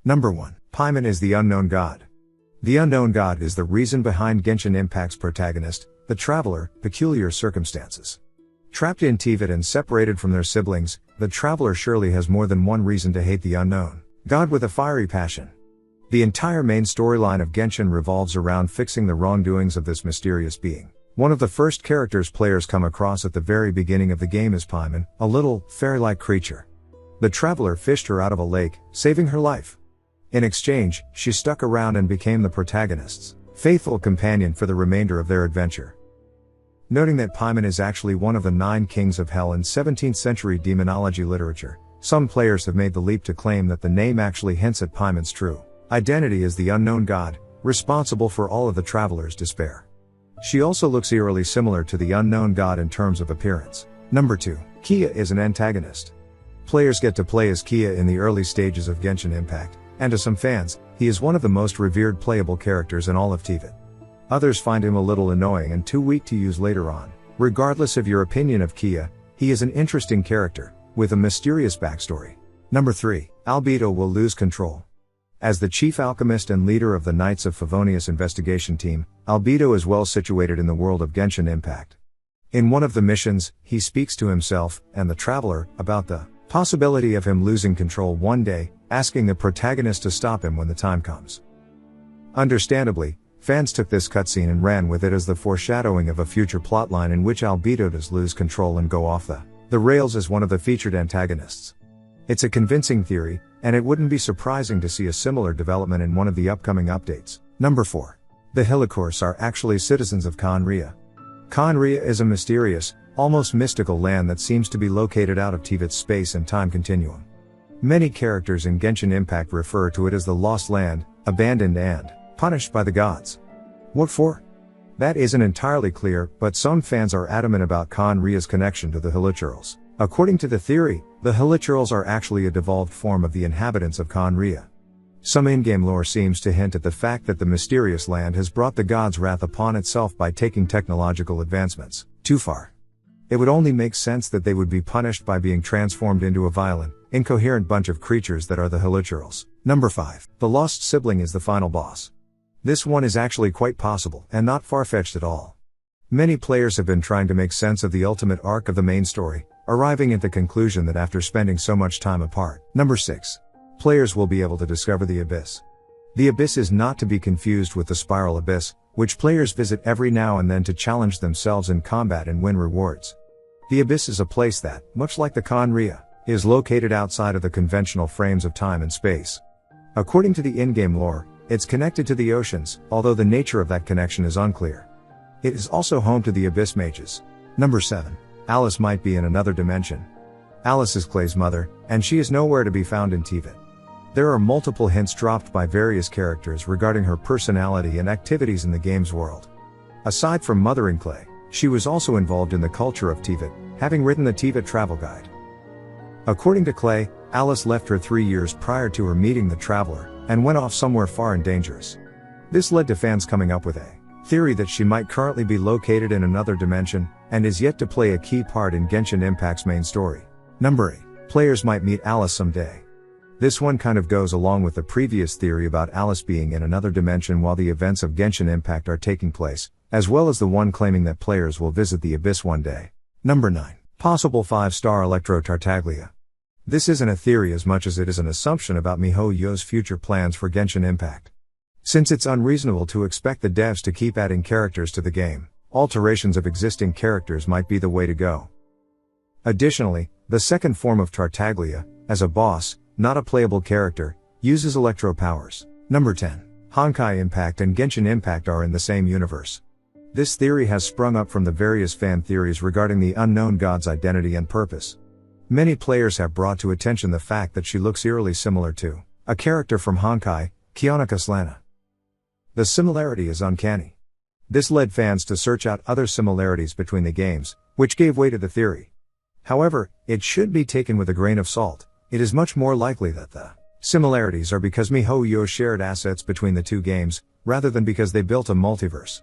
Number 1. Paimon is the unknown god. The unknown god is the reason behind Genshin Impact's protagonist, the traveler, peculiar circumstances. Trapped in Teyvat and separated from their siblings, the traveler surely has more than one reason to hate the unknown god with a fiery passion. The entire main storyline of Genshin revolves around fixing the wrongdoings of this mysterious being. One of the first characters players come across at the very beginning of the game is Paimon, a little, fairy-like creature. The traveler fished her out of a lake, saving her life. In exchange, she stuck around and became the protagonist's faithful companion for the remainder of their adventure. Noting that Paimon is actually one of the 9 kings of hell in 17th century demonology literature, some players have made the leap to claim that the name actually hints at Paimon's true identity as the unknown god, responsible for all of the traveler's despair. She also looks eerily similar to the unknown god in terms of appearance. Number 2. Kia is an antagonist. Players get to play as Kia in the early stages of Genshin Impact, and to some fans, he is one of the most revered playable characters in all of Teyvat. Others find him a little annoying and too weak to use later on. Regardless of your opinion of Kia, he is an interesting character, with a mysterious backstory. Number 3. Albedo will lose control. As the chief alchemist and leader of the Knights of Favonius investigation team, Albedo is well situated in the world of Genshin Impact. In one of the missions, he speaks to himself, and the traveler, about the possibility of him losing control one day, asking the protagonist to stop him when the time comes. Understandably, fans took this cutscene and ran with it as the foreshadowing of a future plotline in which Albedo does lose control and go off the rails as one of the featured antagonists. It's a convincing theory, and it wouldn't be surprising to see a similar development in one of the upcoming updates. Number 4. The Helicourse are actually citizens of Khaenri'ah. Khaenri'ah is a mysterious, almost mystical land that seems to be located out of Teyvat's space and time continuum. Many characters in Genshin Impact refer to it as the Lost Land, abandoned and punished by the gods. What for? That isn't entirely clear, but some fans are adamant about Khaenri'ah's connection to the Hilichurls. According to the theory, the Hilichurls are actually a devolved form of the inhabitants of Khaenri'ah. Some in-game lore seems to hint at the fact that the mysterious land has brought the gods' wrath upon itself by taking technological advancements too far. It would only make sense that they would be punished by being transformed into a violent, incoherent bunch of creatures that are the Hilichurls. Number 5. The lost sibling is the final boss. This one is actually quite possible, and not far-fetched at all. Many players have been trying to make sense of the ultimate arc of the main story, arriving at the conclusion that after spending so much time apart. Number 6. Players will be able to discover the Abyss. The Abyss is not to be confused with the Spiral Abyss, which players visit every now and then to challenge themselves in combat and win rewards. The Abyss is a place that, much like the Khaenri'ah, is located outside of the conventional frames of time and space. According to the in-game lore, it's connected to the oceans, although the nature of that connection is unclear. It is also home to the Abyss mages. Number 7. Alice might be in another dimension. Alice is Clay's mother, and she is nowhere to be found in Teyvat. There are multiple hints dropped by various characters regarding her personality and activities in the game's world. Aside from mothering Clay, she was also involved in the culture of Teyvat, having written the Teyvat travel guide. According to Clay, Alice left her 3 years prior to her meeting the Traveler, and went off somewhere far and dangerous. This led to fans coming up with a theory that she might currently be located in another dimension, and is yet to play a key part in Genshin Impact's main story. Number 8. Players might meet Alice someday. This one kind of goes along with the previous theory about Alice being in another dimension while the events of Genshin Impact are taking place, as well as the one claiming that players will visit the Abyss one day. Number 9. Possible 5-star Electro Tartaglia. This isn't a theory as much as it is an assumption about miHoYo's future plans for Genshin Impact. Since it's unreasonable to expect the devs to keep adding characters to the game, alterations of existing characters might be the way to go. Additionally, the second form of Tartaglia, as a boss, not a playable character, uses electro powers. Number 10. Honkai Impact and Genshin Impact are in the same universe. This theory has sprung up from the various fan theories regarding the unknown god's identity and purpose. Many players have brought to attention the fact that she looks eerily similar to a character from Honkai, Kyonika Slana. The similarity is uncanny. This led fans to search out other similarities between the games, which gave way to the theory. However, it should be taken with a grain of salt. It is much more likely that the similarities are because miHoYo shared assets between the two games, rather than because they built a multiverse.